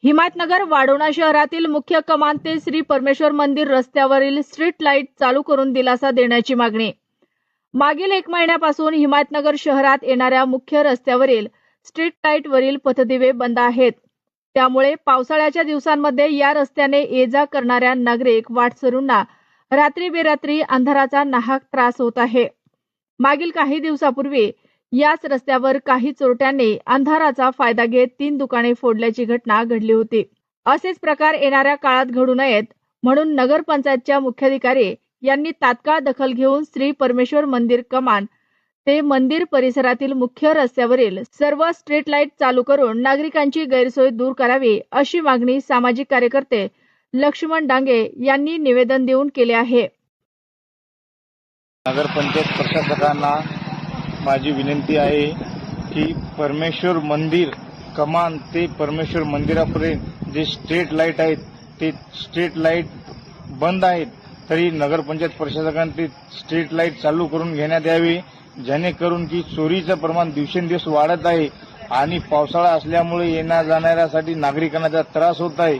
हिमायतनगर वाढोणा शहरातील मुख्य कमान ते श्री परमेश्वर मंदिर रस्त्यावरील स्ट्रीट लाईट चालू करून दिलासा देण्याची मागणी। मागील 1 महिन्यापासून हिमायतनगर शहरात येणाऱ्या मुख्य रस्त्यावरील स्ट्रीट लाईट वरील पथदिवे बंद आहेत। त्यामुळे पावसाळ्याच्या दिवसांमध्ये या रस्त्याने ये-जा करणाऱ्या नागरिक वाटसरूंना रात्री बेरात्री अंधाराचा नाहक त्रास होत आहे। मागील काही दिवसापूर्वी याच रस्त्यावर काही चोरट्यांनी अंधाराचा फायदा घेत 3 दुकाने फोडल्याची घटना घडली होती। असेच प्रकार येणाऱ्या काळात घडू नयेत म्हणून नगरपंचायतच्या मुख्याधिकारी यांनी तात्काळ दखल घेऊन श्री परमेश्वर मंदिर कमान ते मंदिर परिसरातील मुख्य रस्त्यावरील सर्व स्ट्रीट लाईट चालू करून नागरिकांची गैरसोय दूर करावी, अशी मागणी सामाजिक कार्यकर्ते लक्ष्मण डांगे यांनी निवेदन देऊन केले आहे। नगरपंचायत प्रशासकांना माझी विनंती आहे की परमेश्वर मंदिर कमान ते परमेश्वर मंदिरापर्यंत जे स्ट्रीट लाईट आहेत ते स्ट्रीट लाईट बंद आहेत, तरी नगरपंचायत प्रशासकांनी ते स्ट्रीट लाईट चालू करून घेण्यात यावी, जेणेकरून की चोरीचं प्रमाण दिवसेंदिवस वाढत आहे आणि पावसाळा असल्यामुळे येण्या जाणाऱ्यासाठी नागरिकांना त्रास होत आहे।